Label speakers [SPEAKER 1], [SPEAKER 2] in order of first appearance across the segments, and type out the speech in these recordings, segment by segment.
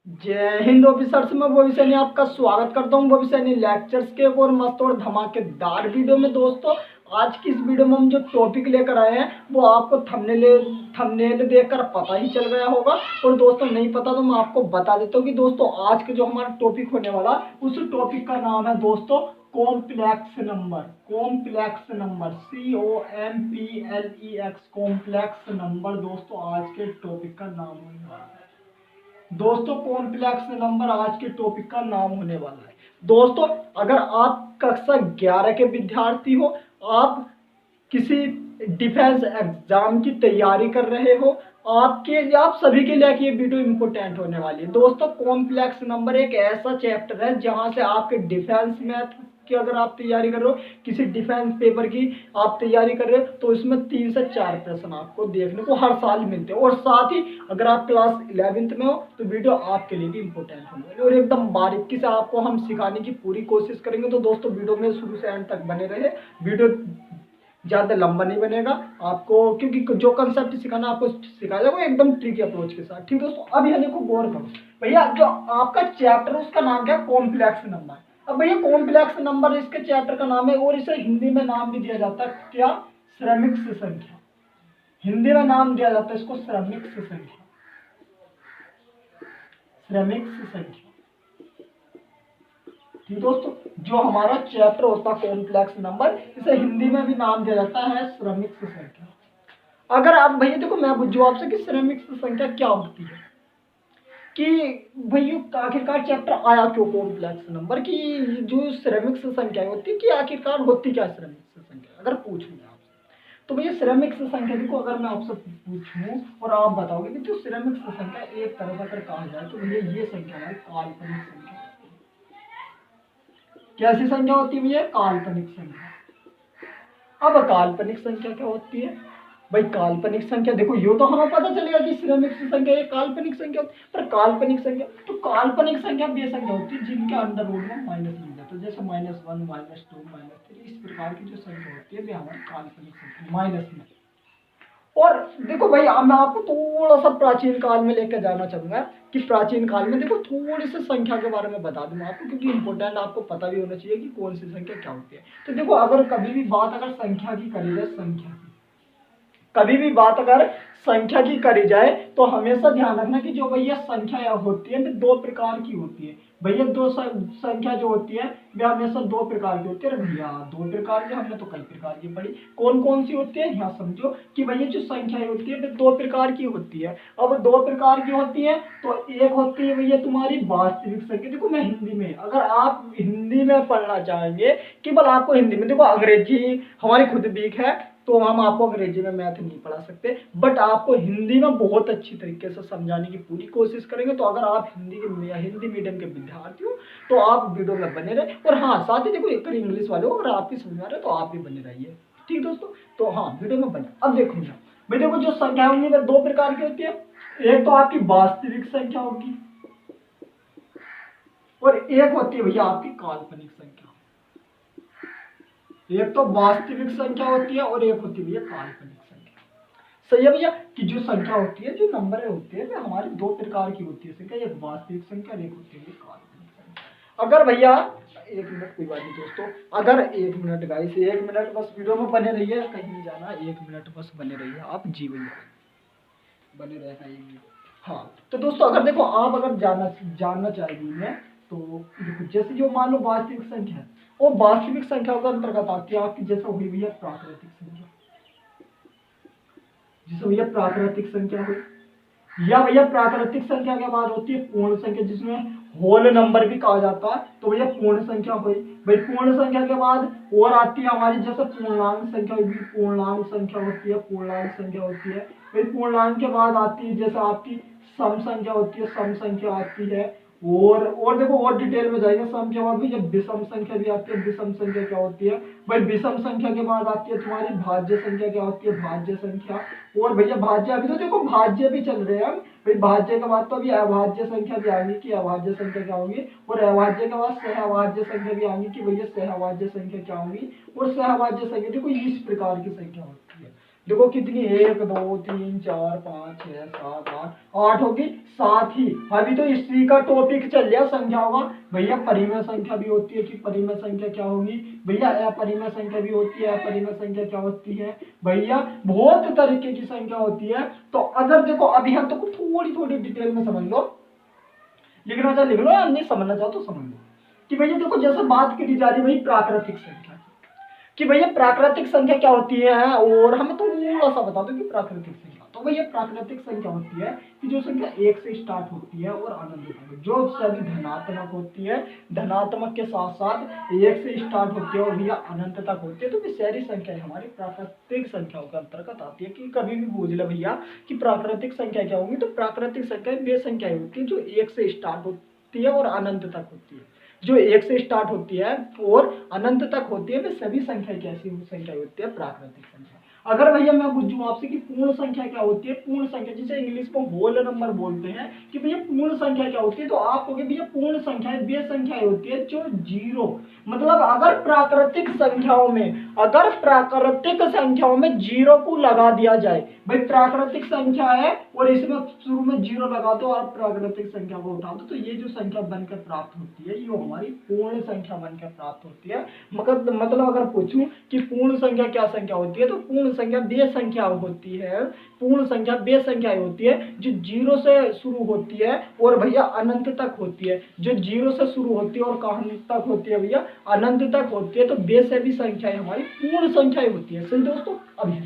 [SPEAKER 1] जय हिंद ऑफिसर्स में बॉबी सैनी आपका स्वागत करता हूं बॉबी सैनी लेक्चर्स के एक और मस्त और धमाकेदार वीडियो में। दोस्तों आज की इस वीडियो में हम जो टॉपिक लेकर आए हैं वो आपको थंबनेल देखकर पता ही चल गया होगा, और दोस्तों नहीं पता तो मैं आपको बता देता हूं कि दोस्तों आज का जो हमारा टॉपिक होने वाला उस टॉपिक का नाम है दोस्तों complex number. Complex number COMPLEX complex number दोस्तों आज के टॉपिक का नाम होने वाला है। दोस्तों कॉम्प्लेक्स नंबर आज के टॉपिक का नाम होने वाला है। दोस्तों अगर आप कक्षा 11 के विद्यार्थी हो, आप किसी डिफेंस एग्जाम की तैयारी कर रहे हो, आप सभी के लिए ये वीडियो इंपॉर्टेंट होने वाली है। दोस्तों कॉम्प्लेक्स नंबर एक ऐसा चैप्टर है जहां से आपके डिफेंस मैथ की अगर आप तैयारी कर रहे हो, किसी डिफेंस पेपर की आप तैयारी कर रहे हो, तो इसमें 3 से 4 प्रश्न आपको देखने को हर साल मिलते हैं। और साथ ही अगर आप क्लास 11th में हो तो वीडियो आपके लिए भी इंपॉर्टेंट होने वाली है और एकदम बारीकी से आपको हम सिखाने की पूरी कोशिश करेंगे। तो दोस्तों वीडियो में शुरू से एंड तक बने रहे। वीडियो ज़्यादा लंबा नहीं बनेगा आपको, क्योंकि जो कंसेप्ट सिखाना आपको सिखाया जाएगा एकदम ट्रिकी अप्रोच के साथ। ठीक दोस्तों अब यहाँ देखो गौर करो भैया, जो आपका चैप्टर उसका नाम क्या है? Complex number. अब भैया कॉम्प्लेक्स नंबर इसके चैप्टर का नाम है, और इसे हिंदी में नाम भी दिया जाता है क्या? श्रमिक संख्या। हिंदी में नाम दिया जाता है इसको श्रमिक संख्या। श्रमिक संख्या। ठीक दोस्तों, जो हमारा चैप्टर होता है कॉम्प्लेक्स नंबर, इसे हिंदी में भी नाम दिया जाता है श्रमिक संख्या। अगर आप भैया देखो मैं पूछूं आपसे कि श्रमिक संख्या क्या होती है, कि भैया आखिरकार चैप्टर आया क्यों कॉम्प्लेक्स नंबर की, जो श्रमिक संख्या होती है कि आखिरकार होती क्या श्रमिक संख्या, अगर पूछूं आपसे तो भैया श्रमिक संख्या देखो, अगर मैं आपसे पूछूं और आप बताओगे कि जो श्रमिक संख्या एक तरह से अगर कहा जाए तो भैया ये संख्या है काल्पनिक संख्या। कैसी संख्या होती है भैया? काल्पनिक संख्या। अब काल्पनिक संख्या क्या होती है भाई? काल्पनिक संख्या देखो यो तो हमें पता चलेगा कि श्रमिक संख्या एक काल्पनिक संख्या होती है, पर काल्पनिक संख्या तो काल्पनिक संख्या वे संख्या होती है जिनके अंडर रूट में माइनस लिया जाता है, जैसे -1 -2 -3 इस प्रकार की जो संख्या होती है वे हमारी काल्पनिक संख्या माइनस में। और देखो भाई अब मैं आपको थोड़ा सा प्राचीन काल में लेकर जाना चाहूंगा कि प्राचीन काल में देखो थोड़ी सी संख्या के बारे में बता दूंगा आपको, क्योंकि इंपॉर्टेंट आपको पता भी होना चाहिए कि कौन सी संख्या क्या होती है। तो देखो अगर कभी भी बात अगर संख्या की करी जाए, संख्या की कभी भी बात अगर संख्या की करी जाए तो हमेशा ध्यान रखना कि जो भैया संख्या होती है दो प्रकार की होती है। भैया दो संख्या जो होती है वे हमेशा दो प्रकार की होती है। भैया दो प्रकार की, हमने तो कई प्रकार की पढ़ी, कौन कौन सी होती है यहाँ समझो कि भैया जो संख्या होती है वे दो प्रकार की होती है। अब दो प्रकार की होती है तो एक होती है भैया तुम्हारी वास्तविक संख्या। देखो मैं हिंदी में, अगर आप हिंदी में पढ़ना चाहेंगे, केवल आपको हिंदी में, देखो अंग्रेजी हमारी खुद वीक है तो हम आपको अंग्रेजी में मैथ नहीं पढ़ा सकते, बट आपको हिंदी में बहुत अच्छी तरीके से समझाने की पूरी कोशिश करेंगे। तो अगर आप हिंदी मीडियम के विद्यार्थी हो तो आप वीडियो में बने रहे, और हाँ साथ ही देखो एक इंग्लिश वाले हो, अगर आपकी समझ में आ रहा है तो आप भी बने रहिए। ठीक दोस्तों, तो हाँ वीडियो में बने। अब देखो भाई, देखो जो संख्या होंगी वह दो प्रकार की होती है। एक तो आपकी वास्तविक संख्या होगी और एक होती है भैया आपकी काल्पनिक संख्या। एक तो वास्तविक संख्या होती है और एक होती है भैया काल्पनिक संख्या। सही है भैया, कि जो संख्या होती है, जो नंबर होते हैं, वे हमारी दो प्रकार की होती है संख्या, एक वास्तविक संख्या और एक होती है काल्पनिक संख्या। अगर भैया एक मिनट, कोई बात नहीं दोस्तों, अगर एक मिनट गाइस, एक मिनट बस वीडियो में बने रहिए, कहीं नहीं जाना, एक मिनट बस बने रहिए आप जी भैया, बने रहना एक मिनट। हाँ तो दोस्तों अगर देखो आप अगर जानना चाहेंगे तो देखो, जैसे जो मान लो वास्तविक संख्या है, वो वास्तविक संख्या के अंतर्गत आती है आपकी, जैसे हुई भैया प्राकृतिक संख्या, जैसे भैया प्राकृतिक संख्या हुई, या भैया प्राकृतिक संख्या के बाद होती है पूर्ण संख्या, जिसमें होल नंबर भी कहा जाता है, तो भैया पूर्ण संख्या हुई। भाई पूर्ण संख्या के बाद और आती है हमारी, जैसे पूर्णांक संख्या होगी, पूर्णांक संख्या होती है, पूर्णांक संख्या होती है। भाई पूर्णांक के बाद आती है जैसे आपकी सम संख्या होती है, सम संख्या आती है। और देखो और डिटेल में जाएंगे, सम के बाद भैया विषम संख्या भी आती है। विषम संख्या क्या होती है भाई? विषम संख्या के बाद आती है तुम्हारी भाज्य संख्या, क्या होती है? भाज्य संख्या। और भैया भाज्य, अभी तो देखो भाज्य भी चल रहे हैं हम, भाई भाज्य के बाद तो अभी अभाज्य संख्या भी आएंगी कि अभाज्य संख्या क्या होगी, और अभाज्य के बाद सहअभाज्य संख्या भी आएंगी कि भैया सहअभाज्य संख्या क्या होगी, और सहअभाज्य संख्या देखो इस प्रकार की संख्या होती है। देखो कितनी, 1 2 3 4 5 6 7 8 8 होगी, 7 ही। अभी तो इसी का टॉपिक चल रहा संख्याओं का। भैया परिमेय संख्या भी होती है कि परिमेय संख्या क्या होगी, भैया अपरिमेय संख्या भी होती है, अपरिमेय संख्या क्या होती है, भैया बहुत तरीके की संख्या होती है। तो अगर देखो अभी हम तो थोड़ी थोड़ी डिटेल में समझ लो, लिखना चाहे लिख लो, या नहीं समझना चाहो तो समझ लो कि भैया देखो जैसे बात करी जा रही भाई प्राकृतिक संख्या कि भैया प्राकृतिक संख्या क्या होती है, और हमें थोड़ा सा बता दो कि प्राकृतिक संख्या। तो भैया प्राकृतिक संख्या होती है कि जो संख्या 1 से स्टार्ट होती है और अनंत तक, जो सभी धनात्मक होती है, धनात्मक के साथ साथ 1 से स्टार्ट होती है और भैया अनंत तक होती है, तो ये सारी संख्या हमारी प्राकृतिक संख्याओं के अंतर्गत आती है। कि कभी भी पूछ ले भैया कि प्राकृतिक संख्या क्या होगी, तो प्राकृतिक संख्या वे संख्याएं होती है जो 1 से स्टार्ट होती है और अनंत तक होती है। जो 1 से स्टार्ट होती है और अनंत तक होती है, वे सभी संख्या कैसी संख्या होती है, प्राकृतिक संख्या। अगर भैया मैं पूछूं आपसे कि पूर्ण संख्या क्या होती है, पूर्ण संख्या जिसे इंग्लिश में होल नंबर बोलते हैं, कि भैया पूर्ण संख्या क्या होती है, तो आप कहोगे भैया पूर्ण संख्या वे संख्याएं होती है जो जीरो, मतलब अगर प्राकृतिक संख्याओं में जीरो को लगा दिया जाए, भाई प्राकृतिक संख्या है और इसमें शुरू में जीरो लगा दो और प्राकृतिक संख्या को उठा दो, तो ये जो संख्या बनकर प्राप्त होती है ये हमारी पूर्ण संख्या बनकर प्राप्त होती है। मतलब अगर पूछूं कि पूर्ण संख्या क्या संख्या होती है, तो पूर्ण संख्या वे संख्या होती है, पूर्ण संख्या वे संख्या होती है जो जीरो से शुरू होती है और भैया अनंत तक होती है। जो जीरो से शुरू होती है और कहां तक होती है भैया, अनंत तक होती है, तो वे सभी संख्याएं हमारी पूर्ण संख्याएं होती है। सही दोस्तों, अभी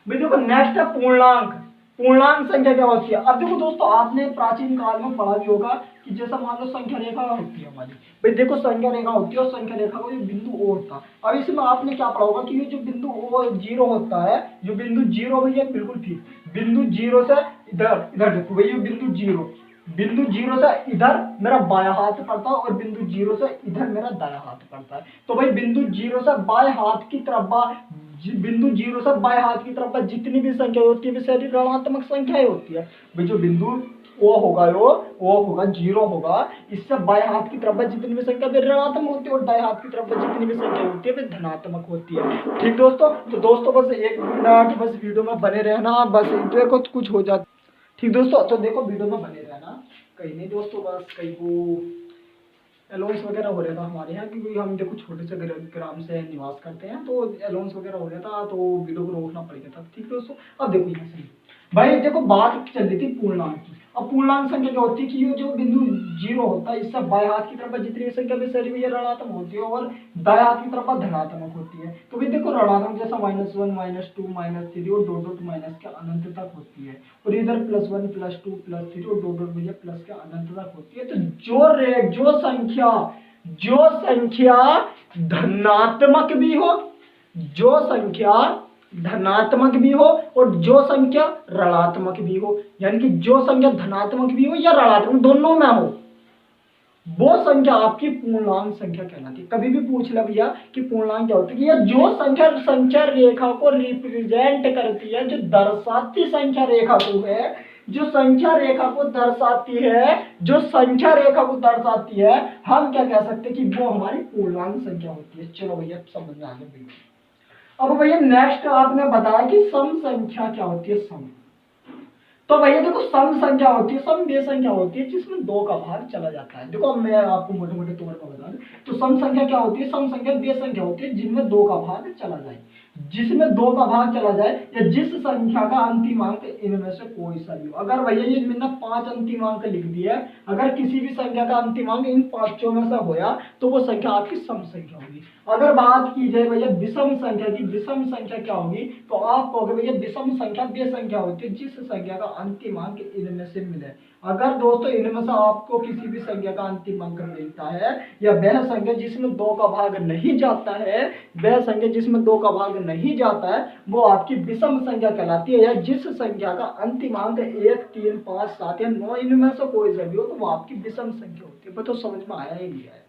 [SPEAKER 1] भाई देखो नेक्स्ट है पूर्णांक। पूर्णांक संख्या क्या होती है। अब देखो दोस्तों आपने प्राचीन काल में पढ़ा भी होगा कि जैसा मान लो संख्या रेखा होती है हमारी, भाई देखो संख्या रेखा होती है और संख्या रेखा को जो बिंदु ओ होता है। अब इसमें आपने क्या पढ़ा होगा कि ये जो बिंदु ओ जीरो होता है, जो बिंदु जीरो भैया बिल्कुल ठीक, बिंदु जीरो से इधर इधर देखो भैया बिंदु जीरो से इधर मेरा बायां हाथ पड़ता है और बिंदु जीरो से इधर मेरा दायां हाथ पड़ता है। तो भाई बिंदु जीरो से बाएं हाथ की तरफ बिंदु जीरो से बाएं हाथ की तरफ जितनी भी संख्या होती है वे सारी ऋणात्मक संख्याएं होती है। भाई जो बिंदु ओ होगा जीरो होगा, इससे बाएं हाथ की तरफ जितनी भी संख्या वे ऋणात्मक होती है और दाएं हाथ की तरफ जितनी भी संख्या होती है वे धनात्मक होती है। ठीक दोस्तों, तो दोस्तों बस 1 मिनट बस वीडियो में बने रहना, बस देखो कुछ हो जाता। ठीक दोस्तों, तो देखो वीडियो में बने रहना, कहीं नहीं दोस्तों, बस कहीं वो अलाउंस वगैरह हो रहा था हमारे यहाँ, क्योंकि हम देखो छोटे से ग्राम से निवास करते हैं, तो अलाउंस वगैरह हो रहा था, तो वीडियो को रोकना पड़ गया था। ठीक है दोस्तों, अब देखो यहाँ से भाई देखो बात चल रही थी पूर्णांक की। अब पूर्णांक संख्या क्या होती है कि ये जो बिंदु जीरो होता है इससे बाएं हाथ की तरफ जितनी संख्या भी सारी भी ऋणात्मक होती है और दाएं हाथ की तरफ धनात्मक होती है। तो भी देखो ऋणात्मक जैसा -1 -2 -3 और डॉट डॉट माइनस के अनंत तक होती है, और इधर +1 +2 +3 और डॉट डॉट भैया प्लस के अनंत तक होती है। तो जो संख्या धनात्मक भी हो, जो संख्या धनात्मक भी हो और जो संख्या ऋणात्मक भी हो, यानी कि जो संख्या धनात्मक भी हो या ऋणात्मक दोनों में हो, वो संख्या आपकी पूर्णांक संख्या कहलाती है। कभी भी पूछ ले भैया कि पूर्णांक क्या होती है, या जो संख्या रेखा को रिप्रेजेंट करती है, जो दर्शाती संख्या रेखा को है, जो संख्या रेखा को दर्शाती है, हम क्या कह सकते हैं कि वो हमारी पूर्णांक संख्या होती है। चलो भैया समझ में आ गया भैया। अब भैया नेक्स्ट आपने बताया कि सम संख्या क्या होती है। सम, तो भैया देखो सम संख्या होती है, सम वे संख्या होती है जिसमें 2 का भाग चला जाता है। देखो मैं आपको मोटे मोटे तौर पर बता दूं, तो सम संख्या क्या होती है, सम संख्या वे संख्या होती है जिनमें 2 का भाग चला जाए, जिसमें 2 का भाग चला जाए, या जिस संख्या का अंतिम अंक इनमें से कोई सा भी हो। अगर भैया ये मैंने 5 अंतिम अंक लिख दिया, अगर किसी भी संख्या का अंतिम अंक इन 5 में से होया तो वो संख्या आपकी सम संख्या होगी। अगर बात की जाए भैया विषम संख्या की, विषम संख्या क्या होगी, तो आप कहोगे भैया विषम संख्या वे संख्या होती है जिस संख्या का अंतिम अंक इनमें से मिले। अगर दोस्तों इनमें से आपको किसी भी संख्या का अंतिम अंक मिलता है, या वह संख्या जिसमें 2 का भाग नहीं जाता है, वह संख्या जिसमें 2 का भाग नहीं जाता है, वो आपकी विषम संख्या कहलाती है। या जिस संख्या का अंतिम अंक 1 3 5 7 या 9 इनमें से कोई सा भी हो, तो वो आपकी विषम संख्या होती है। बताओ समझ में आया ही नहीं आया?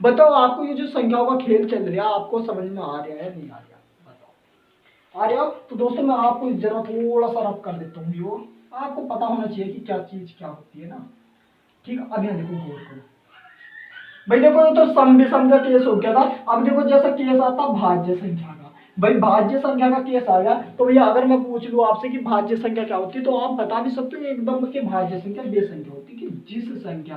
[SPEAKER 1] बताओ आपको ये जो संख्याओं का खेल चल रहा है आपको समझ में आ रहा है नहीं आ रहा? बताओ आ रहा हो तो दोस्तों मैं आपको जरा थोड़ा सा रब कर देता हूँ, यो आपको पता होना चाहिए कि क्या चीज क्या होती है ना। ठीक, अब यहाँ देखो गौर करो भाई, देखो ये तो सम विषम का केस हो गया था। अब देखो जैसा केस आता भाज्य संख्या का, भाई भाज्य संख्या का केस आ गया तो भैया अगर मैं पूछ लूं आपसे कि भाज्य संख्या क्या होती है तो आप बता भी सकते हो एकदम कि भाज्य संख्या वे संख्या होती है कि जिस संख्या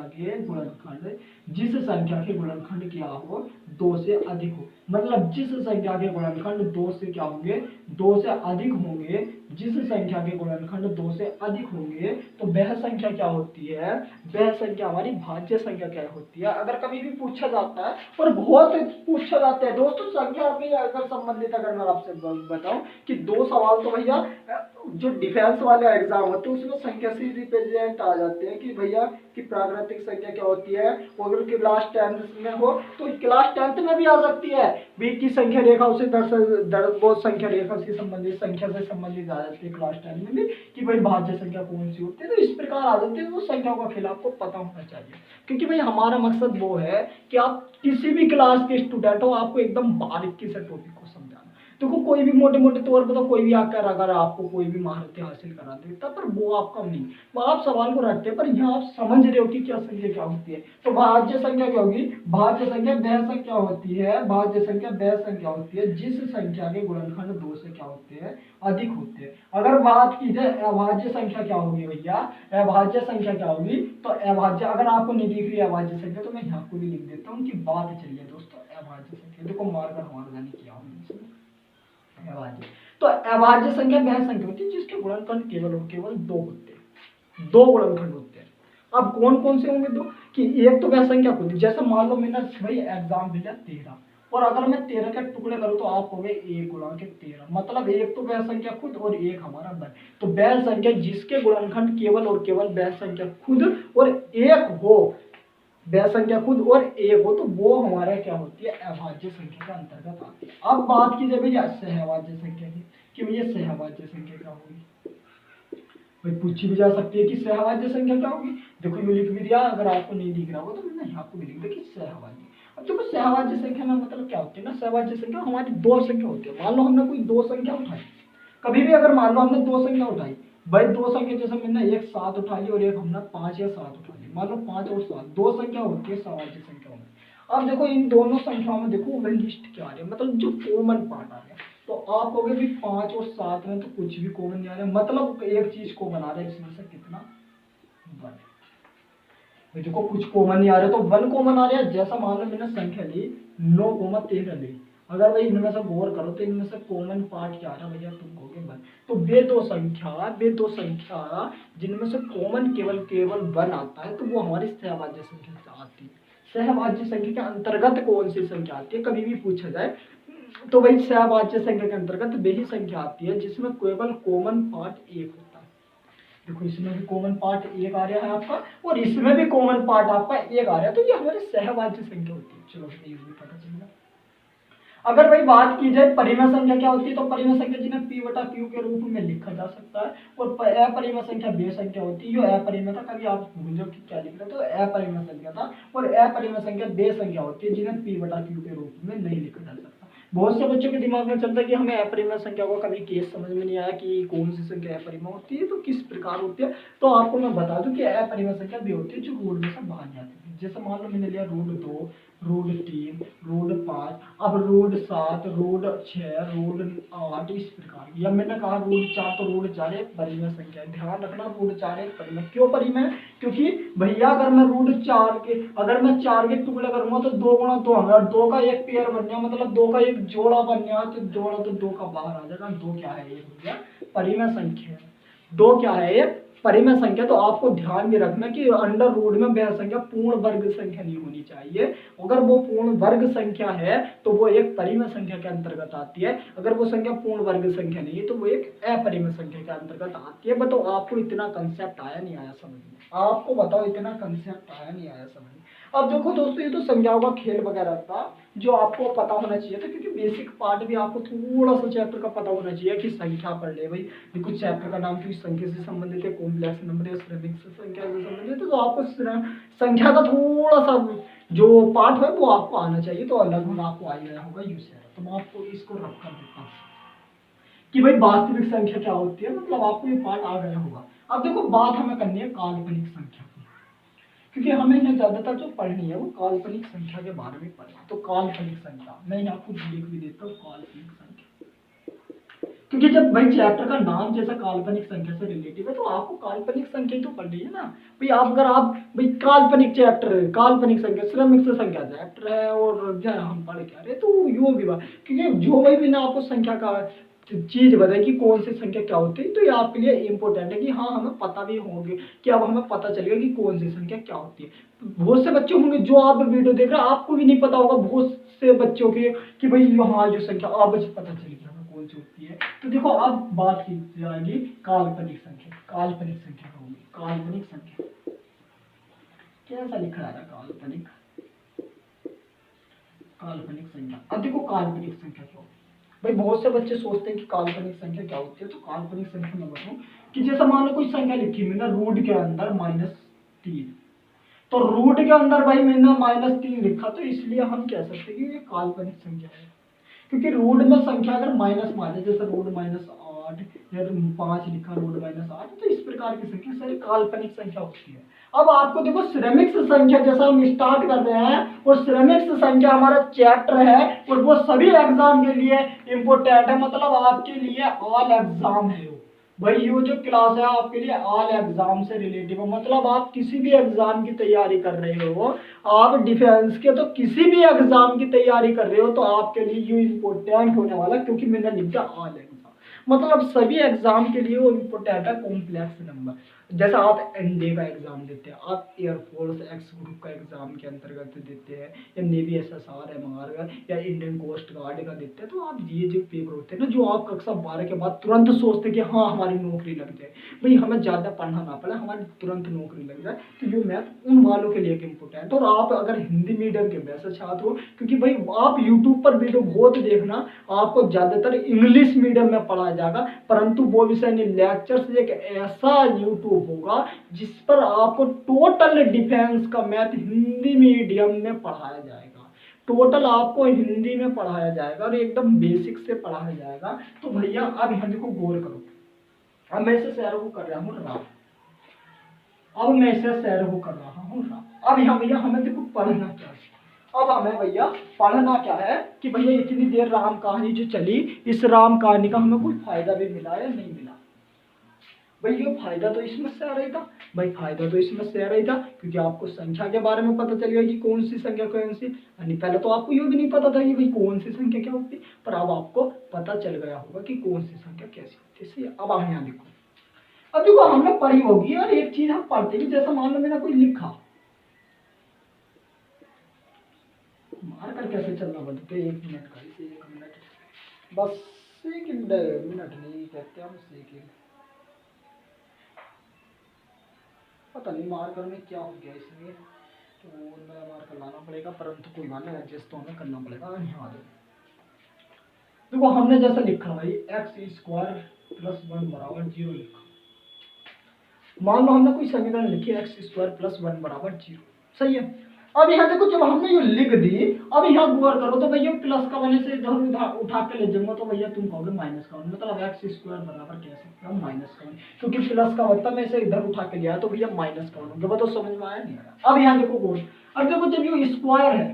[SPEAKER 1] के गुणनखंड क्या हो 2 से अधिक हो। मतलब जिस संख्या के गुणनखंड 2 से क्या होंगे 2 से अधिक होंगे, जिस संख्या के गुणनखंड 2 से अधिक होंगे तो वह संख्या क्या होती है, वह संख्या हमारी भाज्य संख्या क्या होती है। अगर कभी भी पूछा जाता है और बहुत पूछा जाता है दोस्तों संख्या में अगर संबंधित, अगर मैं आपसे बताऊं कि 2 सवाल तो भैया जो डिफेंस वाले एग्जाम होते हैं उसमें संख्या से रिप्रेजेंट आ जाते हैं कि भैया कि प्राकृतिक संख्या क्या होती है। अगर क्लास 10th में हो तो क्लास 10th में भी आ सकती है, बी की संख्या रेखा उसे बहुत संख्या रेखा से संबंधित संख्या से संबंधित आ जाती है क्लास 10 में भी कि भाई भाज्य संख्या कौन सी होती है। तो इस प्रकार आ जाती है तो संख्याओं का खेल आपको पता होना चाहिए, क्योंकि भाई हमारा मकसद वो है कि आप किसी भी क्लास के स्टूडेंट हो आपको एकदम बारीकी से टॉपिक को समझाना। देखो कोई भी मोटे मोटे तौर पर तो कोई भी आकर अगर आपको कोई भी महारतें हासिल करा देता पर वो आपका नहीं, वो आप सवाल को रखते हैं पर यहाँ आप समझ रहे हो कि क्या संख्या क्या होती है। तो भाज्य संख्या क्या होगी, भाज्य संख्या वह संख्या होती है, भाज्य संख्या वह संख्या होती है जिस संख्या के गुणनखंड 2 से क्या होते हैं अधिक होते हैं। अगर बात की जाए अभाज्य संख्या क्या होगी भैया, अभाज्य संख्या क्या होगी तो अभाज्य, अगर आपको नहीं दिख रही है अभाज्य संख्या तो मैं यहाँ को भी लिख देता हूँ कि बात चलिए दोस्तों अभाज्य संख्या, देखो मार्कर हमारा जाने किया होगा अभाज्य। तो अभाज्य संख्या वह संख्या होती है जिसके गुणनखंड केवल और केवल 2 होते हैं, 2 गुणनखंड होते हैं। अब कौन कौन से होंगे दो कि एक तो वह संख्या खुद, जैसे मान लो मैंने भाई एग्जाम भेजा 13 और अगर मैं 13 के टुकड़े करूं तो आप हो गए 1 गुणा के 13, मतलब एक तो वह संख्या खुद और एक हमारा वन। तो वह संख्या जिसके गुणनखंड केवल और केवल वह संख्या खुद और एक हो, वह संख्या खुद और एक हो तो वो हमारा क्या होती है अभाज्य संख्या का अंतर्गत आती है। अब बात की जाए भैया सहभाज्य संख्या की कि भैया सहभाज्य संख्या क्या होगी, भाई पूछी भी जा सकती है कि सहभाज्य संख्या क्या होगी। देखो ये लिख भी दिया, अगर आपको नहीं दिख रहा हो तो मैंने यहाँ को भी लिख दिया कि सहभाज्य। अब देखो सहभाज्य संख्या में मतलब क्या होती है ना, सहभाज्य संख्या हमारी 2 संख्या होती है। मान लो हमने कोई 2 संख्या उठाई, कभी भी अगर मान लो हमने 2 संख्या उठाई, भाई 2 संख्या जैसे मैंने एक 7 उठाई और एक हमने 5 या 7 उठा ली, मान लो 5 और 7 2 संख्या होती है सहभाज्य संख्या में। अब देखो इन दोनों संख्याओं में देखो वही लिस्ट क्या आ रही है, मतलब जो कॉमन पार्ट आ रहा है। तो आप कहोगे भी 5 और 7 में तो कुछ भी कॉमन नहीं आ रहा है, मतलब एक चीज को बना रहे हैं इसमें से कितना 1। भाई देखो कुछ कॉमन नहीं आ रहा तो 1 कॉमन आ रहा है। जैसा मान लो मैंने संख्या ली 9,13 ली, अगर भाई इनमें से गौर करो तो इनमें से कॉमन पार्ट क्या आ रहा है भैया, तुम कहोगे 1। तो वे दो संख्या जिनमें से कॉमन केवल केवल 1 आता है तो वो हमारी सहभाज्य संख्या से आती है। सहभाज्य संख्या के अंतर्गत कौन सी संख्या आती है कभी भी पूछा जाए तो भाई सहभाज्य संख्या के अंतर्गत वही संख्या आती है जिसमें केवल कॉमन पार्ट 1 होता है। देखो इसमें भी कॉमन पार्ट 1 आ रहा है आपका और इसमें भी कॉमन पार्ट आपका 1 आ रहा है, तो ये हमारी सहभाज्य संख्या होती है। चलो ये भी पता चल गया। अगर भाई बात की जाए परिमेय संख्या क्या होती है तो परिमेय संख्या जिन्हें p बटा q के रूप में लिखा जा सकता है, और अपरिमेय संख्या वे संख्या होती है। जो अपरिमेय था कभी आप भूल जाओ कि क्या लिख रहे तो अपरिमेय संख्या था, और अपरिमेय संख्या वे संख्या होती है जिन्हें p बटा q के रूप में नहीं लिखा जा सकता। बहुत से बच्चों के दिमाग में चलता है कि हमें अपरिमेय संख्या को कभी केस समझ में नहीं आया कि कौन सी संख्या अपरिमेय होती है तो किस प्रकार होती है। तो आपको मैं बता दूं कि अपरिमेय संख्या वे होती है जो रूट में से बाहर जाती है। जैसे मान लो मैंने लिया रूट 2, रूट 3, रूट 5, अब रूट 7, रूट 6, रूट 8 इस प्रकार। या मैंने कहा रूट 4 तो रूट 4 एक परिमेय संख्या है, ध्यान रखना रूट 4 एक परिमेय। क्यों परिमेय, क्योंकि भैया अगर मैं रूट 4 के अगर मैं 4 के टुकड़े करूंगा तो 2 गुणा 2 होगा, 2 का एक पेयर बन गया, मतलब 2 का एक जोड़ा बन गया, तो जोड़ा तो 2 का बाहर आ जाएगा। 2 क्या है, एक हो गया परिमेय संख्या। 2 क्या है, एक परिमेय संख्या। तो आपको ध्यान में रखना कि अंडर रूट में वह संख्या पूर्ण वर्ग संख्या नहीं होनी चाहिए। अगर वो पूर्ण वर्ग संख्या है तो वो एक परिमेय संख्या के अंतर्गत आती है, अगर वो संख्या पूर्ण वर्ग संख्या नहीं है तो वो एक अपरिमेय संख्या के अंतर्गत आती है। बताओ आपको इतना कंसेप्ट आया नहीं आया समझ में, आपको बताओ इतना कंसेप्ट आया नहीं आया समझ में। अब देखो दोस्तों ये तो संख्याओं का खेल वगैरह था जो आपको पता होना चाहिए था, क्योंकि बेसिक पार्ट भी आपको थोड़ा सा चैप्टर का पता होना चाहिए कि संख्या पढ़ ले भाई। कुछ चैप्टर का नाम क्योंकि संख्या से संबंधित है, कॉम्प्लेक्स नंबर या श्रेणिक संख्या से संबंधित है, तो आपको संख्या का थोड़ा सा जो पार्ट है वो आपको आना चाहिए। तो लगभग आपको आ गया होगा यूसेर, तो मैं आपको इसको रख कर देता हूँ कि भाई वास्तविक संख्या क्या होती है, मतलब आपको ये पार्ट आ गया होगा। अब देखो बात हमें करनी है काल्पनिक संख्या की, क्योंकि हमें यहाँ ज्यादातर जो पढ़नी है वो काल्पनिक संख्या के बारे में पढ़ना है। तो काल्पनिक संख्या मैं यहाँ खुद लिख भी देता हूँ, काल्पनिक संख्या। क्योंकि जब भाई चैप्टर का नाम जैसा काल्पनिक संख्या से रिलेटिव है तो आपको काल्पनिक संख्या ही तो पढ़नी है ना भाई। आप अगर आप भाई काल्पनिक चैप्टर है, काल्पनिक संख्या श्रमिक से संख्या चैप्टर है और हम पढ़ क्या रहे तो यो भी बात, क्योंकि जो भाई मैंने आपको संख्या का चीज बताई कि कौन सी संख्या क्या होती है, तो ये आपके लिए इंपॉर्टेंट है कि हाँ हमें पता भी होंगे कि अब हमें पता चलेगा कि कौन सी संख्या क्या होती है। बहुत से बच्चे होंगे जो आप वीडियो देख रहे हैं आपको भी नहीं पता होगा, बहुत से बच्चों के कि भाई यहाँ जो संख्या अब पता चलेगी हमें कौन सी होती है। तो देखो अब बात की जाएगी काल्पनिक संख्या। काल्पनिक संख्या होगी काल्पनिक संख्या, कैसा लिखा जा रहा है काल्पनिक, काल्पनिक संख्या। अब देखो काल्पनिक संख्या क्या होती है भाई, बहुत से बच्चे सोचते हैं कि काल्पनिक संख्या क्या होती है। तो काल्पनिक संख्या मैं बताऊं कि जैसा मान लो कोई संख्या लिखी मैंने रूट के अंदर -3, तो रूट के अंदर भाई मैंने -3 लिखा तो इसलिए हम कह सकते हैं कि ये काल्पनिक संख्या है, क्योंकि रूट में संख्या अगर माइनस माने जैसे रूट -8 या 5 लिखा रूट -8 तो इस प्रकार की संख्या सारी काल्पनिक संख्या होती है। अब आपको देखो श्रमिक संख्या जैसा हम स्टार्ट कर रहे हैं और श्रमिक संख्या हमारा चैप्टर है और वो सभी एग्जाम के लिए इंपोर्टेंट है, मतलब आपके लिए ऑल एग्जाम है भाई। ये जो क्लास है आपके लिए ऑल एग्जाम से रिलेटिव है, मतलब आप किसी भी एग्जाम की तैयारी कर रहे हो, आप डिफेंस के तो किसी भी एग्जाम की तैयारी कर रहे हो तो आपके लिए ये इंपॉर्टेंट होने वाला, क्योंकि मैंने लिख दिया ऑल एग्जाम, मतलब सभी एग्जाम के लिए वो इंपॉर्टेंट है कॉम्प्लेक्स नंबर। जैसा आप एनडीए का एग्जाम देते हैं, आप एयरफोर्स एक्स ग्रुप का एग्जाम के अंतर्गत देते हैं, या नेवी एसएसआर एमआर या इंडियन कोस्ट गार्ड का देते हैं, तो आप ये जो पेपर होते हैं ना जो आप कक्षा 12 के बाद तुरंत सोचते हैं कि हाँ हमारी नौकरी लग जाए, भाई हमें ज़्यादा पढ़ना ना पड़े हमारी तुरंत नौकरी लग जाए, तो ये मैथ उन वालों के लिए इम्पोर्टेंट है। और आप अगर हिंदी मीडियम के वैसे छात्र हो, क्योंकि भाई आप यूट्यूब पर वीडियो बहुत देखना, आपको ज़्यादातर इंग्लिश मीडियम में पढ़ाया जाएगा, परंतु वो विषय नहीं, लेक्चर्स एक ऐसा यूट्यूब होगा जिस पर आपको टोटल डिफेंस का मैथ हिंदी मीडियम में पढ़ाया जाएगा, टोटल आपको हिंदी में पढ़ाया जाएगा और एकदम बेसिक से पढ़ाया जाएगा। तो भैया अब हिंदी को गौर करो, अब मैं इसे शहरों को कर रहा हूँ राम, अब मैं इसे शहरों को कर रहा हूँ राम। अब यहाँ भैया हमें देखो पढ़ना क्या है, अब हमें भैया पढ़ना क्या है कि भैया इतनी देर राम कहानी जो चली, इस राम कहानी का हमें कोई फायदा भी मिला या नहीं मिला। भाई ये फायदा तो इसमें से आ रही था, भाई फायदा तो इसमें से आ रही था क्योंकि आपको संख्या के बारे में पता चल गया कि कौन सी संख्या कौन सी, यानी पहले तो आपको ये भी नहीं पता था कि भाई कौन सी संख्या क्या होती, पर अब आपको पता चल गया होगा कि कौन सी संख्या कैसी होती है। इसलिए अब आप यहाँ देखो, अब देखो हमने पढ़ी होगी और एक चीज हम पढ़ते हैं, जैसा मान लो मैंने कोई लिखा, मार कर कैसे चलना बोलते 1 मिनट का, इसे 1 मिनट बस, सेकंड मिनट नहीं कहते हम, सेकंड, पता नहीं मार्कर में क्या हो गया इसमें, तो नया मार्कर लाना पड़ेगा, परंतु कोई बात नहीं एडजस्ट तो हमें करना पड़ेगा। यहाँ देखो हमने जैसा लिखा भाई x² + 1 = 0 लिखा, मान लो हमने कोई समीकरण लिखी x² + 1 = 0, सही है। अब यहाँ देखो जब हमने ये लिख दी, अब यहाँ गौर करो तो भैया प्लस का वजह से इधर उठा के ले जाऊंगा तो भैया तुम कहोगे माइनस का, मतलब x² बराबर कह सकते हो माइनस का, क्योंकि प्लस का मतलब मैं इसे इधर उठा के लिया तो भैया माइनस का होगा। बताओ समझ में आया नहीं आया। अब यहाँ देखो गौर, अब देखो जब ये स्क्वायर है,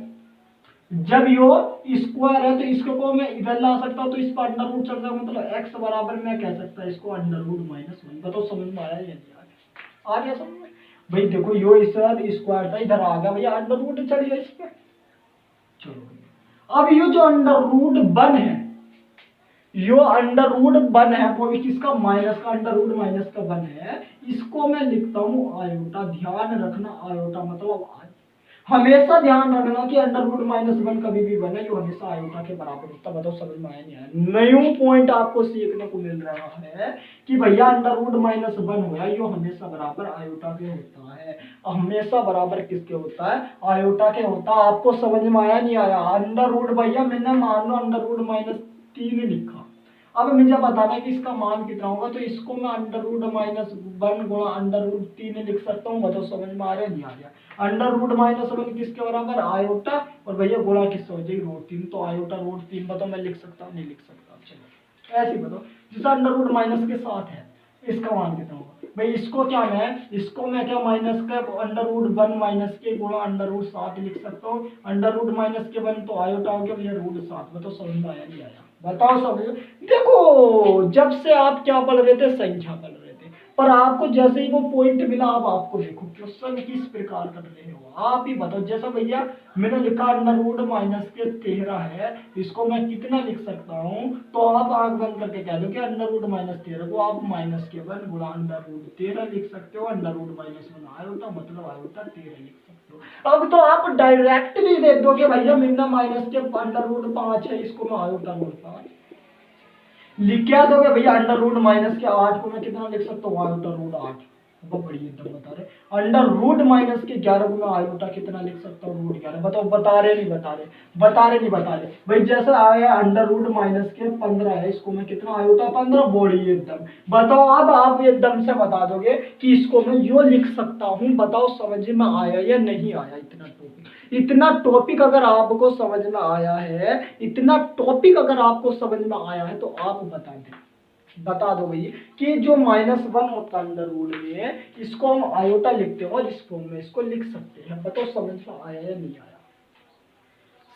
[SPEAKER 1] जब यो स्क्वायर है तो इसको को मैं इधर ला सकता हूँ तो इस पर अंडर रूट चल जाएगा, मतलब x बराबर मैं कह सकता है इसको √-1। बताओ समझ में आया या नहीं आया, आ गया समझ में। भाई देखो यो इस स्क्वायर था इधर आ गया भैया, अंडर रूट चढ़ गया इस पे। चलो अब यो जो √1 है, यो √1 है, वो किसका माइनस का, √-1 है, इसको मैं लिखता हूँ आयोटा। ध्यान रखना आयोटा मतलब हमेशा ध्यान रखना कि √-1 कभी भी बने जो हमेशा आयोटा के बराबर होता। बताओ समझ में आया नहीं आया। न्यू पॉइंट आपको सीखने को मिल रहा है कि भैया √-1 हुआ यो हमेशा बराबर आयोटा के होता है, हमेशा बराबर किसके होता है, आयोटा के होता है। आपको समझ में आया नहीं आया। अंडर रूट भैया मैंने मान लो √-3 लिखा, अब मुझे बताना है कि इसका मान कितना होगा, तो इसको मैं √-1 गुणा √3 लिख सकता हूँ। बताओ समझ में आ रहा है नहीं आ रहा। √-1 किसके बराबर, आयोटा, और भैया गुणा किससे हो जाएगी √3, तो आयोटा √3 बताओ मैं लिख सकता हूँ नहीं लिख सकता। चलो ऐसे बताओ जिसका √- के साथ है इसका मान कितना होगा। भाई इसको क्या क्या माइनस का √1 के गुणा √7 लिख सकता हूँ। √-1 तो आयोटा हो गया भैया √7। बताओ समझ में आया नहीं आया। बताओ समझो। देखो जब से आप क्या पढ़ रहे थे, संख्या पढ़ रहे थे, पर आपको जैसे ही वो पॉइंट मिला, अब आपको देखो क्वेश्चन किस प्रकार कर रहे हो, आप ही बताओ। जैसा भैया मैंने लिखा √-13 है, इसको मैं कितना लिख सकता हूँ, तो आप आंख बंद करके कह दो कि √-13 को आप -1 गुणा √13 लिख सकते हो, √-1 आयोटा मतलब आयोटा 13 लिख सकते हो। अब तो आप डायरेक्टली देख दो कि भैया मेरा -5 है, इसको मैं आयोटा बोलता लिख क्या दोगे भैया, √-8 को मैं कितना लिख सकता हूँ, आयोटा √8। बहुत बढ़िया एकदम बता रहे। √-11 को मैं आयोटा कितना लिख सकता हूँ, √11। बताओ बता रहे नहीं बता रहे, बता रहे नहीं बता रहे भाई। जैसा आया √-15 है, इसको मैं कितना आयोटा 15, बोली एकदम। बताओ अब आप एकदम से बता दोगे कि इसको मैं यो लिख सकता हूँ। बताओ समझ में आया या नहीं आया इतना टॉपिक। इतना टॉपिक अगर आपको समझ में आया है, इतना टॉपिक अगर आपको समझ में आया है, तो आप बता दें, बता दो भाई कि जो -1 होता है अंडर रूट में, इसको हम आयोटा लिखते हैं और इस फॉर्म में इसको लिख सकते हैं। बताओ समझ में आया या नहीं आया,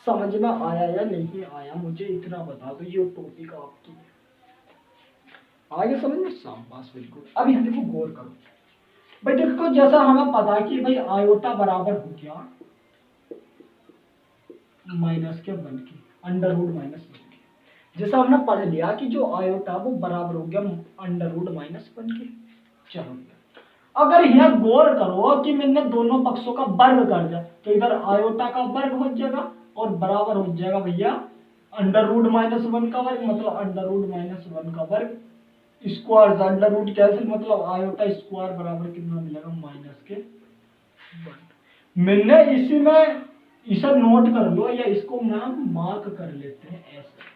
[SPEAKER 1] समझ में आया या नहीं आया, मुझे इतना बता दो। ये टॉपिक आपकी आगे समझ में, शाबाश बिल्कुल। अब यहाँ देखो गौर करो भाई, देखो जैसा हमें पता कि भाई आयोटा बराबर हो गया -1 के, √-1 के। जैसा हमने पढ़ लिया कि जो आयोटा वो बराबर हो गया √-1 के। चलो अगर यह गौर करो कि मैंने दोनों पक्षों का वर्ग कर दिया, तो इधर आयोटा का वर्ग हो जाएगा और बराबर हो जाएगा भैया √-1 का वर्ग, मतलब √-1 का वर्ग स्क्वायर, अंडर रूट कैंसिल, मतलब आयोटा स्क्वायर बराबर कितना मिलेगा, -1। मैंने इसी में इसे नोट कर लो या इसको नाम मार्क कर लेते हैं ऐसे।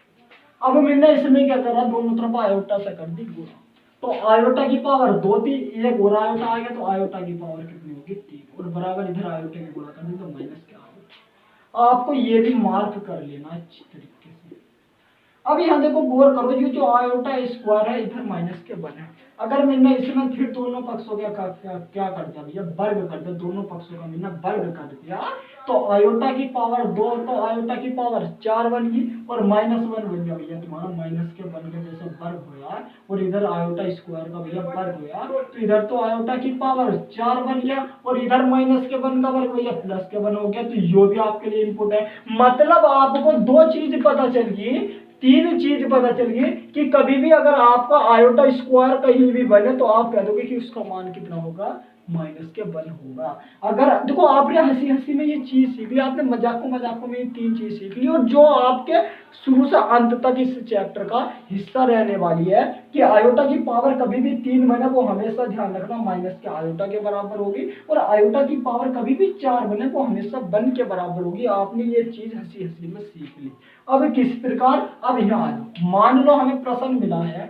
[SPEAKER 1] अब मैंने इसमें क्या करा, दोनों तरफ आयोटा से कर दी गुणा, तो आयोटा की पावर 2 थी, एक और आयोटा आ गया, तो आयोटा की पावर कितनी होगी, 3, और बराबर इधर आयोटा की गुणा कर दी, तो माइनस क्या आ गया। आपको ये भी मार्क कर लेना अच्छी तरीके से। अब यहाँ देखो गौर करो, ये जो आयोटा स्क्वायर है इधर -1 है। अगर मैंने इसमें फिर दोनों पक्षों का क्या कर दिया भैया, वर्ग कर दिया, दोनों पक्षों का मैंने वर्ग कर दिया, तो आयोटा की पावर 2, तो आयोटा की पावर 4 बन गई, और -1 बन गया भैया तुम्हारा -1 का जैसे वर्ग होया, और इधर आयोटा स्क्वायर का भैया वर्ग होया, तो इधर तो आयोटा की पावर 4 बन गया, और इधर -1 का वर्ग भैया +1 हो गया। तो ये भी आपके लिए इनपुट है। मतलब आपको 2 चीज पता चल गई, 3 चीज पता चल गई कि कभी भी अगर आपका आयोटा स्क्वायर कहीं भी बने, तो आप कह दोगे कि उसका मान कितना होगा, -1 होगा। अगर देखो आपने हंसी हंसी में ये चीज सीख ली, आपने मजाकों मजाकों में ये 3 चीज सीख ली, और जो आपके शुरू से अंत तक इस चैप्टर का हिस्सा रहने वाली है कि आयोटा की पावर कभी भी 3 बने, वो हमेशा ध्यान रखना माइनस के आयोटा के बराबर होगी, और आयोटा की पावर कभी भी 4 बने, वो हमेशा 1 के बराबर होगी। आपने ये चीज हंसी हंसी में सीख ली। अब किस प्रकार, अब यहाँ आ जाओ, मान लो हमें प्रश्न मिला है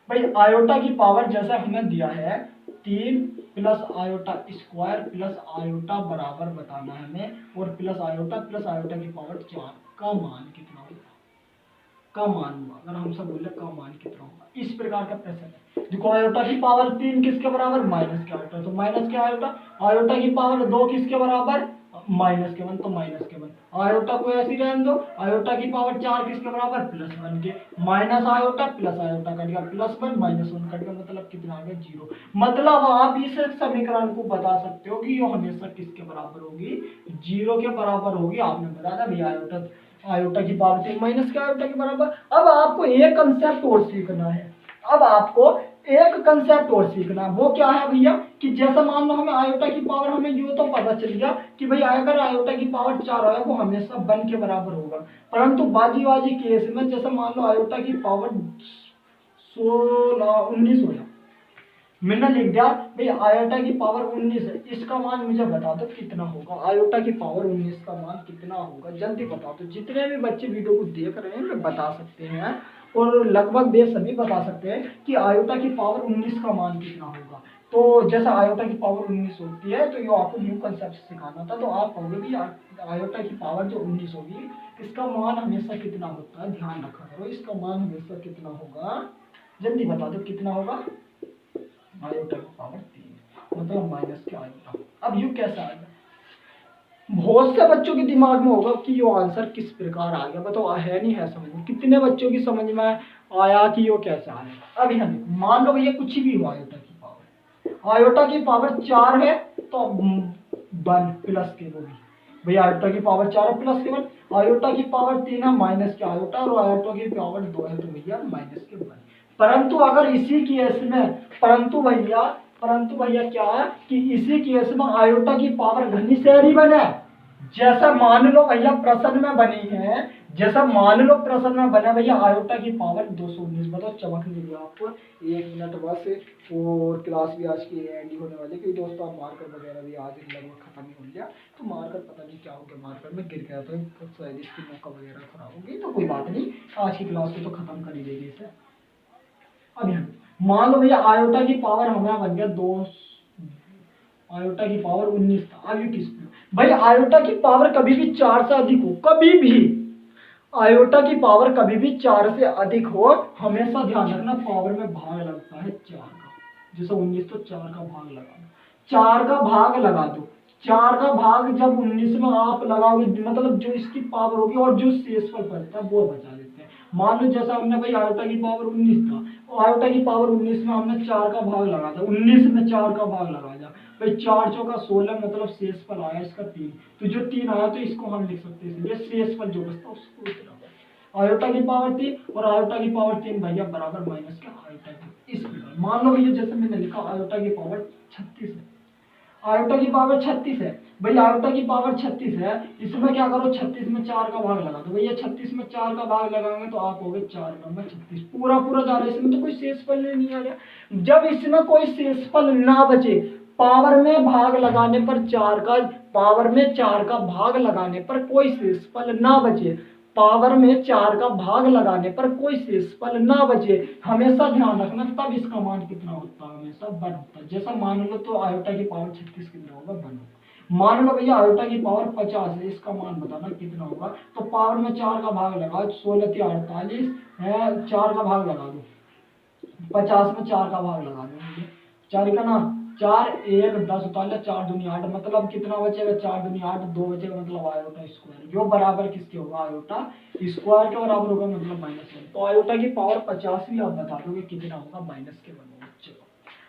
[SPEAKER 1] भाई, आयोटा की पावर जैसा हमें दिया है 3 plus iota square plus iota बराबर बताना है हमें, और प्लस आयोटा की पावर 4 का मान कितना होगा, का मान होगा। अगर हम सब बोले का मान कितना होगा, इस प्रकार का प्रश्न है। देखो आयोटा की पावर 3 किसके बराबर, माइनस के आयोटा, तो माइनस के आयोटा। आयोटा की पावर 2 किसके बराबर, -1, तो -1। आयोटा को ऐसे ही रहने दो। आयोटा की पावर 4 किसके बराबर, +1 के। Minus iota plus iota cut गया, +1 -1 कट गया, मतलब कितना आ गया, 0। मतलब आप इस समीकरण को बता सकते हो कि ये हमेशा किसके बराबर होगी, 0 के बराबर होगी। आपने बताया भैया आयोटा की पावर 3 माइनस के आयोटा के बराबर। अब आपको एक कंसेप्ट और सीखना है, अब आपको एक कंसेप्ट और सीखना है। वो क्या है भैया कि जैसा मान लो हमें आयोटा की पावर, हमें यूं तो पता चल गया कि भाई अगर आयोटा की पावर 4 है वो हमेशा 1 के बराबर होगा, परंतु बाजी केस में जैसे मान लो आयोटा की पावर 19 हो, मैंने लिख दिया भाई आयोटा की पावर 19 है, इसका मान मुझे बता दो कितना होगा। आयोटा की पावर 19 का मान कितना होगा, जल्दी बता दो। जितने भी बच्चे वीडियो को देख रहे हैं वे बता सकते हैं, और लगभग वे सभी बता सकते हैं कि आयोटा की पावर 19 का मान कितना होगा। तो जैसा आयोटा की पावर 19 होती है, तो ये आपको न्यू कंसेप्ट सिखाना था, तो आप कहोगे कि आयोटा की पावर जो 19 होगी, इसका मान हमेशा कितना होता है, ध्यान रखा करो, इसका मान हमेशा कितना होगा, जल्दी बता दो कितना होगा, आयोटा की पावर 3, मतलब माइनस के आयोटा। अब यू कैसा आएगा, बहुत से बच्चों के दिमाग में होगा कि यो आंसर किस प्रकार आ गया, बताओ है नहीं है समझ में, कितने बच्चों की समझ में आया कि यो कैसे आएगा। अभी हम देखो, मान लो भैया कुछ भी हुआ, आयोटा की पावर 4 है तो 1 प्लस के वो भी, भैया आयोटा की पावर 4 है प्लस के 1, आयोटा की पावर 3 है माइनस के आयोटा, और आयोटा की पावर 2 है तो भैया माइनस के 1। परंतु अगर इसी केस में, परंतु भैया क्या है कि इसी केस में आयोटा की पावर घनी से बने, जैसा मान लो भैया प्रश्न में बनी है, जैसा मान लो प्रश्न में बना भैया आयोटा की पावर 219, बताओ चमक नहीं दिया आपको। 1 मिनट बस, और क्लास भी आज की एंड होने वाली, क्योंकि दोस्तों मार्कर वगैरह भी आज लगभग खत्म ही हो गया, तो मार्कर पता नहीं क्या हो गया, मार्कर में गिर गया तो शायद इसकी मौका वगैरह खराब हो गई, तो कोई बात नहीं, आज की क्लास को तो खत्म कर ही देगी इसे। अब यहाँ मान लो भैया आयोटा की पावर हमारा बन गया 2, आयोटा की पावर 19 था, अब ये किस भाई आयोटा की पावर कभी भी 4 से अधिक हो, कभी भी आयोटा की पावर कभी भी 4 से अधिक हो, हमेशा ध्यान रखना पावर में भाग लगता है 4 का, जैसे 19 तो 4 का भाग लगा दो, 4 का भाग लगा दो, 4 का भाग जब 19 में आप लगाओगे, मतलब जो इसकी पावर होगी और जो शेषफल बचता है वो बचा देते हैं। मान लो जैसा हमने भाई आयोटा की पावर 19 था, और आयोटा की पावर 19 में हमने 4 का भाग लगा था, 19 में 4 का भाग लगा दिया भाई, 4 चौका 16, मतलब शेषफल आया इसका 3, तो जो 3 आया तो इसको हम लिख सकते हैं, इसलिए शेषफल जो बचता उसको इतना, आयोटा की पावर 3 और आयोटा की पावर 3 भैया बराबर माइनस के आयोटा की, इस प्रकार मान लो भैया जैसे मैंने लिखा आयोटा की पावर 36 है, आयोटा की पावर 36 है भैया, आयोटा की पावर 36 है, इसमें क्या करो 36 में 4 का भाग लगा दो भैया, 36 में 4 का भाग लगाएंगे तो आप हो गए 4 नंबर 36, पूरा पूरा जा रहा है, इसमें तो कोई शेषफल नहीं आ रहा। जब इसमें कोई शेषफल ना बचे, पावर में भाग लगाने पर 4 का, पावर में 4 का भाग लगाने पर कोई शेषफल ना बचे, पावर में 4 का भाग लगाने पर कोई शेषफल ना बचे, हमेशा ध्यान रखना तब इसका मान कितना होता है, हमेशा 1 होता है। जैसा मान लो तो आयोटा की पावर 36 कितना होगा, 1 होगा। मान लो भैया आयोटा की पावर 50 है, इसका मान बताना कितना होगा, तो पावर में 4 का भाग लगाओ, 16 × 48 है, 4 का भाग लगा दो, 50 में 4 का भाग लगा दो, 4 का ना 4 1 10 उतार 4 दूनी 8, मतलब कितना बचेगा, 4 दूनी 8, 2 बचेगा, मतलब आयोटा स्क्वायर, जो बराबर किसके होगा, आयोटा स्क्वायर के बराबर होगा, मतलब -1, तो आयोटा की पावर 50 भी आप बता दोगे कितना होगा, -1 होगा। चलो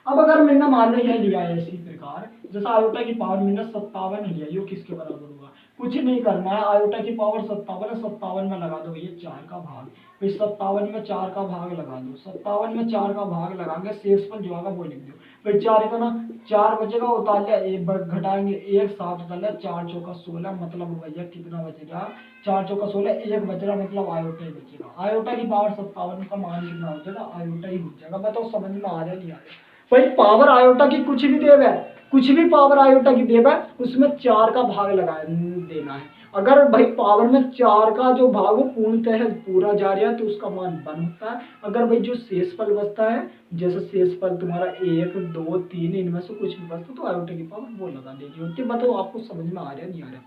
[SPEAKER 1] अब अगर मैंने मान लो यह लिया है इसी प्रकार, जैसा आयोटा की पावर मैंने 57 लिया, ये किसके बराबर होगा, कुछ नहीं करना है, आयोटा की पावर 57 है, 57 में लगा दो ये 4 का भाग, फिर 57 में 4 का भाग लगा दो, 57 में 4 का भाग लगाएंगे, शेषफल जो आएगा वो लिख दो, फिर 4 का ना 4 बचेगा, उतार लिया, एक घटाएंगे 1 7 उतार लिया, 4 चौका 16, मतलब भैया कितना बचेगा, 4 चौका 16, 1 बच रहा, मतलब आयोटा ही बचेगा, आयोटा की पावर 57 का मान कितना हो जाएगा, आयोटा ही हो जाएगा। बताओ समझ में आ रहा नहीं आ रहा, भाई पावर आयोटा की कुछ भी देव है, कुछ भी पावर आयोटा की देव है, उसमें 4 का भाग लगा देना है, अगर भाई पावर में 4 का जो भाग वो पूर्णतः पूरा जा रहा है तो उसका मान 1 होता है, अगर भाई जो शेषफल बचता है, जैसे शेषफल तुम्हारा 1 2 3 इनमें से कुछ भी बचता तो आयोटा की पावर वो लगा देनी होती है। बताओ आपको समझ में आ रहा है नहीं आ रहा,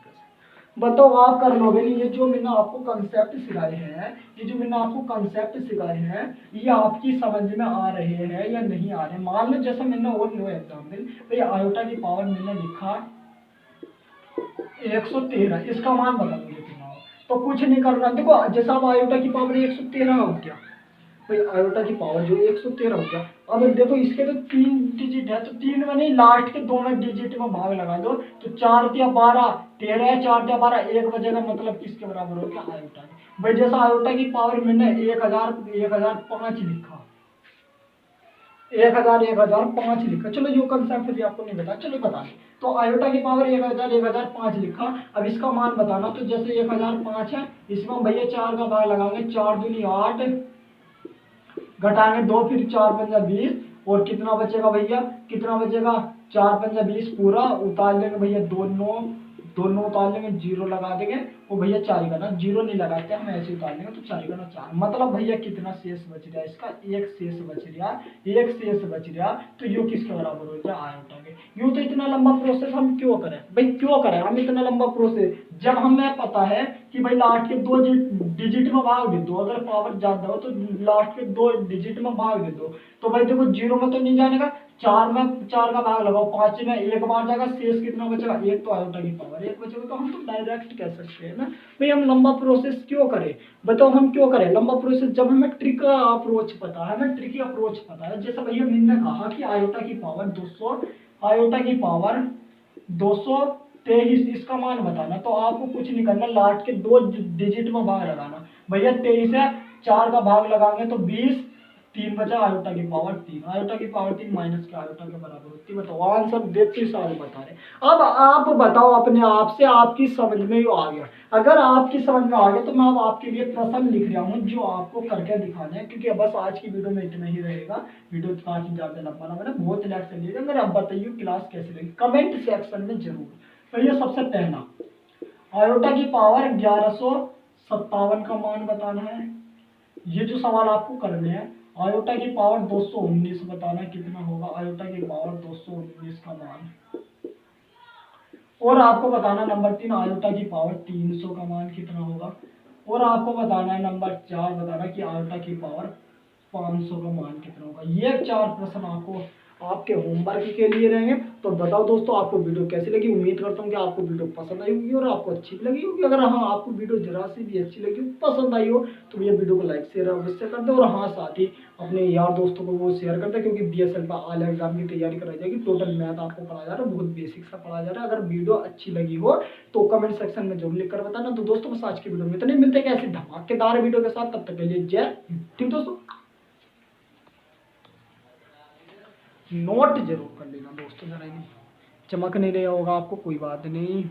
[SPEAKER 1] बताओ आप कर लोगे नहीं, ये जो मैंने आपको कंसेप्ट सिखाए हैं, ये जो मैंने आपको कंसेप्ट सिखाए हैं, ये आपकी समझ में आ रहे हैं या नहीं आ रहे। मान लो जैसा मैंने और लो एग्जाम्पल, भाई आयोटा की पावर मैंने लिखा 113, इसका मान बता दो कितना हो, तो कुछ नहीं करना, देखो जैसा अब आयोटा की पावर 113 हो गया, भाई आयोटा की पावर जो 113 हो गया, अब देखो इसके तो 3 डिजिट है, तो 3 में नहीं लास्ट के दोनों डिजिट में भाग लगा दो, तो 4 × 12 13, 4 × 12 1 बजेगा, मतलब किसके बराबर हो गया, आयोटा के। भाई जैसा आयोटा की पावर मैंने 1005 लिखा, 1005 लिखा, चलो यो कंसेप्ट भी आपको नहीं बता, चलो बता दें, तो आयोटा की पावर 1005 लिखा, अब इसका मान बताना, तो जैसे 1005 है, इसमें भैया 4 का भाग लगाएंगे, 4 दूनी 8, घटाएंगे 2, फिर 4 पंजा 20, और कितना बचेगा भैया, कितना बचेगा, 4 पंजा 20 पूरा, उतार लेंगे भैया 2 9 उतार लेंगे, 0 लगा देंगे, वो भैया 4 का ना 0 नहीं लगाते हम ऐसे उतार लेंगे, तो 4 का ना 4, मतलब भैया कितना शेष बच रहा है, इसका एक शेष बच रहा, एक शेष बच रहा, तो यो किसके बराबर हो जाए, आयोटा के। यूं तो इतना लंबा प्रोसेस हम क्यों करें भाई, क्यों करें हम इतना लंबा प्रोसेस, जब हमें पता है कि भाई लास्ट के 2 डिजिट में भाग दे दो, अगर पावर ज्यादा हो तो लास्ट के 2 डिजिट में भाग दे दो, तो भाई देखो 0 में तो नहीं जाने का, 4 में 4 का भाग लगाओ, 5 में 1 बार जाएगा, शेष कितना बचेगा, 1 तो आयोटा की पावर 1 बचेगा। तो हम तो डायरेक्ट कह सकते हैं ना भाई हम लंबा प्रोसेस क्यों करें, बताओ हम क्यों करें लंबा प्रोसेस, जब हमें ट्रिक अप्रोच पता है, हमें ट्रिकी अप्रोच पता है। जैसे भैया मैंने कहा कि आयोटा की पावर 200, आयोटा की पावर 223, इसका मान बताना। तो आपको कुछ नहीं करना, लास्ट के 2 डिजिट में भाग लगाना। भैया 23 है, 4 का भाग लगाएंगे तो 20, 3 बचा, आयोटा की पावर 3, आयोटा की पावर 3 माइनस के आयोटा के बराबर होती है। बताओ आंसर देते साल बता रहे। अब आप बताओ अपने आप से, आपकी समझ में ही आ गया? अगर आपकी समझ में आ गया तो मैं अब आपके लिए प्रश्न लिख रहा हूँ जो आपको करके दिखाना है, क्योंकि बस आज की वीडियो में इतना ही रहेगा। वीडियो काफी ज्यादा लंबा ना बने, बहुत रिलैक्स चलिएगा। मेरे अब बताइए क्लास कैसी लगी, कमेंट सेक्शन में जरूर। तो ये सबसे पहला आयोटा की पावर 1157 का मान बताना है। ये जो सवाल आपको करने हैं, आयोटा की पावर 219 बताना कितना होगा, आयोटा की पावर 219 का मान। और आपको बताना नंबर 3 आयोटा की पावर 300 का मान कितना होगा। और आपको बताना है नंबर 4 बताना कि आयोटा की पावर 500 का मान कितना होगा। ये 4 प्रश्न आपको आपके होमवर्क के लिए रहेंगे। तो बताओ दोस्तों आपको वीडियो कैसी लगी, उम्मीद करता हूँ कि आपको वीडियो पसंद आई होगी और आपको अच्छी भी लगी होगी। अगर हाँ आपको वीडियो जरा सी भी अच्छी लगी हो, पसंद आई हो, तो ये वीडियो को लाइक शेयर अवश्य कर दो। और हाँ साथ ही अपने यार दोस्तों को वो शेयर कर दे, क्योंकि BSL का ऑल एग्जाम की तैयारी कराई जाएगी। टोटल मैथ आपको पढ़ाया जा रहा है, बहुत बेसिक सा पढ़ाया जा रहा है। अगर वीडियो अच्छी लगी हो तो कमेंट सेक्शन में जरूर लिख कर बताना। तो दोस्तों बस आज की वीडियो में इतने, मिलते हैं ऐसी धमाकेदार वीडियो के साथ, तब तक के लिए जय हिंद। ठीक दोस्तों, नोट जरूर कर लेना दोस्तों, जरा नहीं चमक नहीं रहा होगा आपको, कोई बात नहीं।